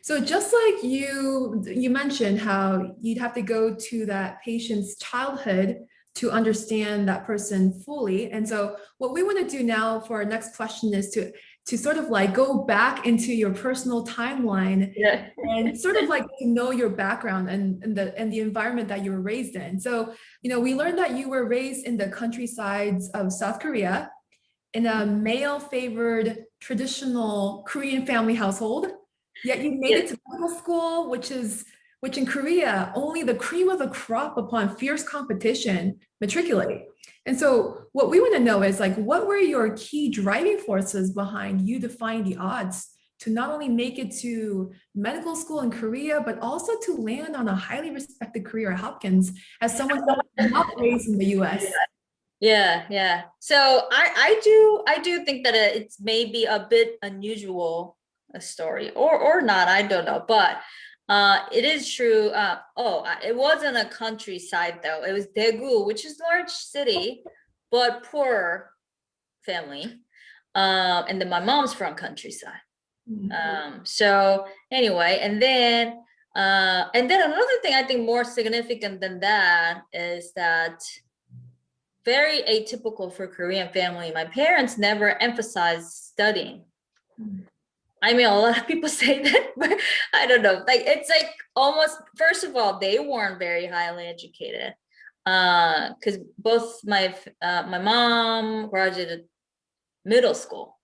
So just like you mentioned how you'd have to go to that patient's childhood to understand that person fully. And so what we want to do now for our next question is to sort of like go back into your personal timeline and sort of like to know your background and the environment that you were raised in. So, we learned that you were raised in the countrysides of South Korea in a male favored traditional Korean family household. Yet you made it to medical school, which in Korea, only the cream of the crop upon fierce competition matriculate. And so what we want to know is like, what were your key driving forces behind you defying the odds to not only make it to medical school in Korea, but also to land on a highly respected career at Hopkins as someone who was not raised in the US? Yeah. So I do think that it's maybe a bit unusual a story or not, I don't know, but it is true. It wasn't a countryside though. It was Daegu, which is a large city but poor family, and then my mom's from countryside. So anyway, and then another thing I think more significant than that is that very atypical for Korean family, my parents never emphasized studying. I mean, a lot of people say that, but I don't know. Like, it's like almost, first of all, they weren't very highly educated. Because both my mom graduated middle school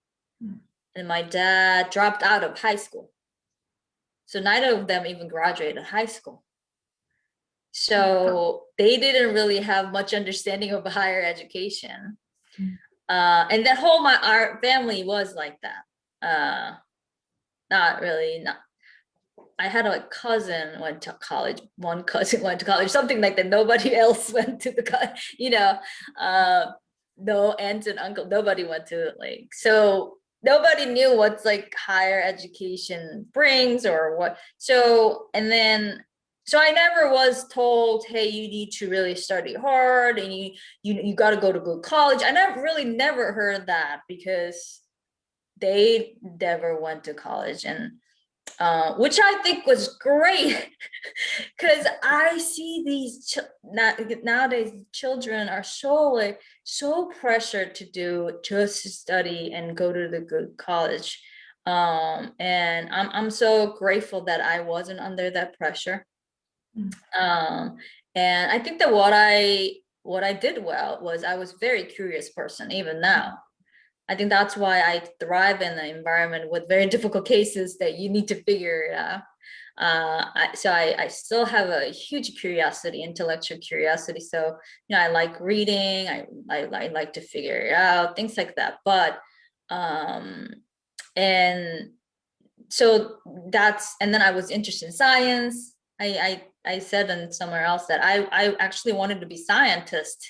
and my dad dropped out of high school. So neither of them even graduated high school. So they didn't really have much understanding of higher education. And that our family was like that. Not really. I had a cousin went to college. One cousin went to college, something like that. Nobody else went to the college, no aunts and uncle, nobody went to so nobody knew what's like higher education brings or what. So I never was told, hey, you need to really study hard and you got to go to good college. I never heard that because they never went to college, and which I think was great because I see these nowadays children are so pressured to just study and go to the good college, and I'm so grateful that I wasn't under that pressure. And I think that what I did well was I was a very curious person. Even now, I think that's why I thrive in an environment with very difficult cases that you need to figure it out. I still have a huge curiosity, intellectual curiosity. So, I like reading, I like to figure it out, things like that. But, and so and then I was interested in science. I said in somewhere else that I actually wanted to be a scientist.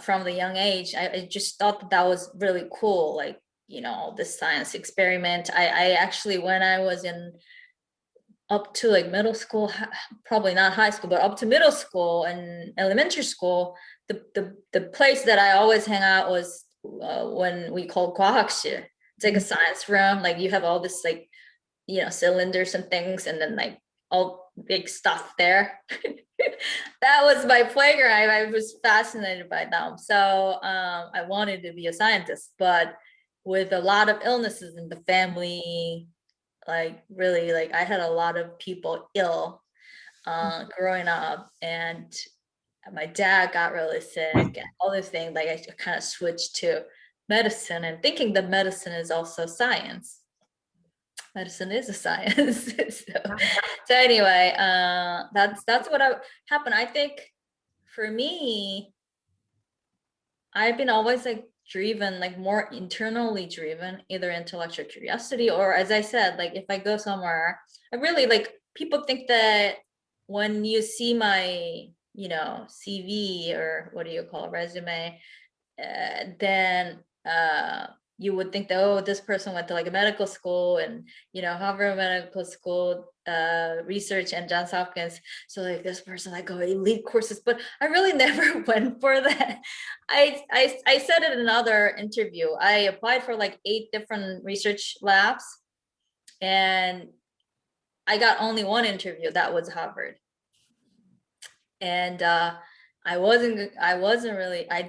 From the young age, I just thought that was really cool, like, this science experiment. I actually, when I was up to like middle school, probably not high school, but up to middle school and elementary school, the place that I always hang out was when we called 과학실. It's like a science room, like you have all this like, cylinders and things, and then like all big stuff there. That was my playground. I was fascinated by them. So I wanted to be a scientist, but with a lot of illnesses in the family, like really, like I had a lot of people ill growing up, and my dad got really sick and all these things. Like I kind of switched to medicine and thinking that medicine is also science. Medicine is a science. so anyway, that's what happened. I think for me, I've been always like driven, like more internally driven, either intellectual curiosity or, as I said, like if I go somewhere, I really like, people think that when you see my, CV or what do you call it, resume, then you would think that, oh, this person went to like a medical school and, Harvard Medical School, research and Johns Hopkins. So like this person, like go elite courses, but I really never went for that. I said it in another interview. I applied for like 8 different research labs, and I got only one interview, that was Harvard. And I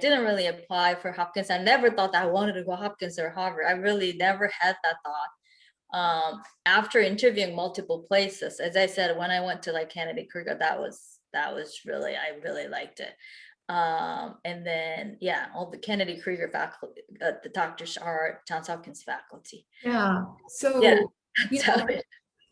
didn't really apply for Hopkins. I never thought that I wanted to go Hopkins or Harvard. I really never had that thought. After interviewing multiple places, as I said, when I went to like Kennedy Krieger, that was really, I really liked it. And then, yeah, all the Kennedy Krieger faculty, the doctors are Johns Hopkins faculty. Yeah. So, Yeah. you know,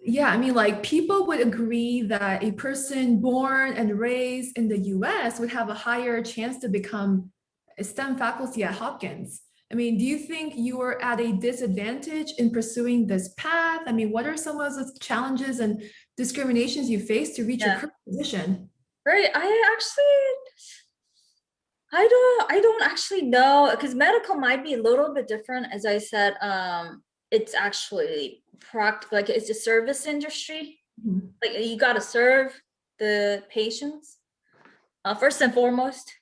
yeah, I mean, like people would agree that a person born and raised in the US would have a higher chance to become a STEM faculty at Hopkins. I mean, do you think you were at a disadvantage in pursuing this path? I mean, what are some of the challenges and discriminations you faced to reach your current position? Right. I don't actually know, because medical might be a little bit different. As I said, it's actually like it's a service industry. Mhm. Like you got to serve the patients first and foremost.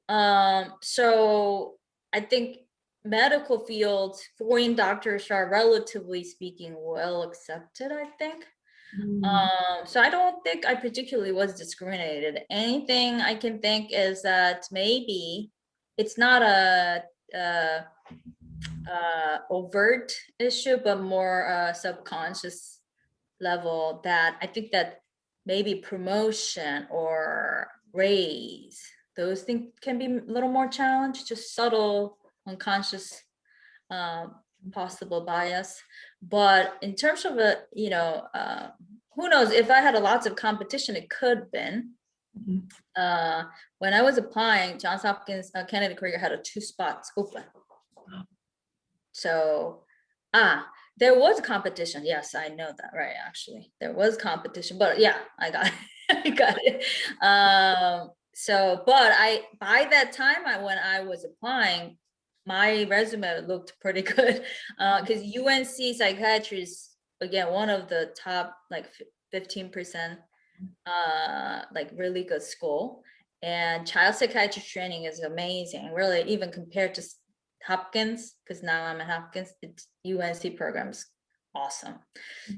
So I think medical fields, foreign doctors are relatively speaking well accepted, I think. So I don't think I particularly was discriminated. Anything I can think is that maybe it's not a overt issue, but more subconscious level, that I think that maybe promotion or raise, those things can be a little more challenged, just subtle, unconscious possible bias. But in terms of a, who knows, if I had lots of competition, it could have been. When I was applying, Johns Hopkins Kennedy Krieger had 2 spots open. So there was competition. Yes, I know that, right? Actually, there was competition, but yeah, I got it. I got it. So, but by that time, when I was applying, my resume looked pretty good, because UNC psychiatry is, again, one of the top like 15%, like really good school, and child psychiatry training is amazing, really, even compared to Hopkins, because now I'm at Hopkins. It's UNC programs, awesome.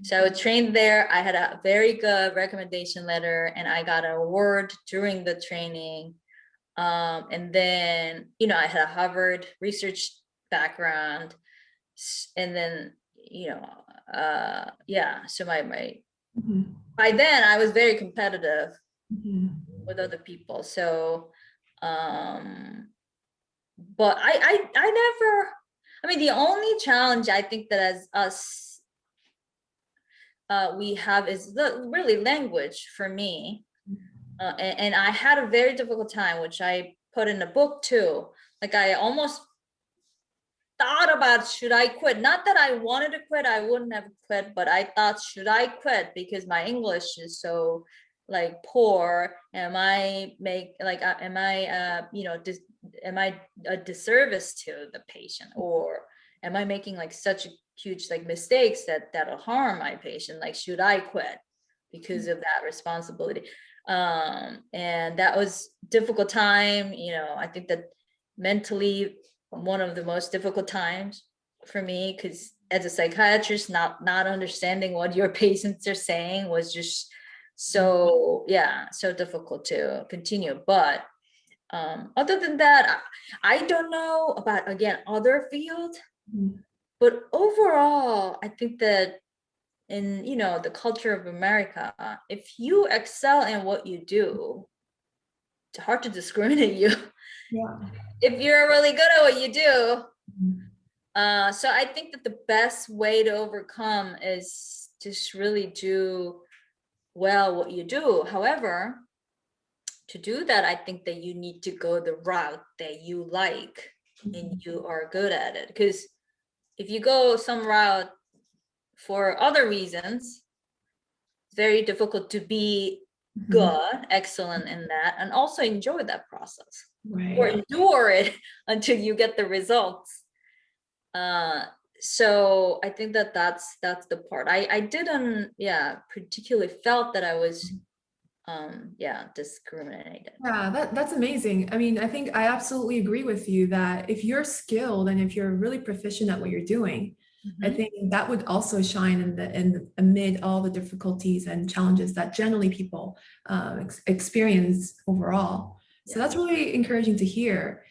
So I was trained there. I had a very good recommendation letter, and I got an award during the training. And then, I had a Harvard research background, and then, so my by then I was very competitive with other people. So, but I never, the only challenge I think that as us, we have is really language for me. And I had a very difficult time, which I put in the book too. Like I almost thought about, should I quit? Not that I wanted to quit, I wouldn't have quit, but I thought, should I quit? Because my English is so like poor. Am I a disservice to the patient, or am I making like such huge like mistakes that'll harm my patient? Like, should I quit because of that responsibility? And that was difficult time. I think that mentally one of the most difficult times for me, because as a psychiatrist, not understanding what your patients are saying was just so difficult to continue. But other than that, I don't know about, again, other fields, but overall, I think that in the culture of America, if you excel in what you do, it's hard to discriminate you. If you're really good at what you do. So I think that the best way to overcome is just really do well what you do. However, to do that, I think that you need to go the route that you like and you are good at it. Because if you go some route for other reasons, it's very difficult to be good, excellent in that, and also enjoy that process, or endure it until you get the results. So I think that that's the part. I didn't, particularly felt that I was, discriminated. Yeah, that's amazing. I think I absolutely agree with you that if you're skilled and if you're really proficient at what you're doing, I think that would also shine amid all the difficulties and challenges that generally people experience overall. So that's really encouraging to hear.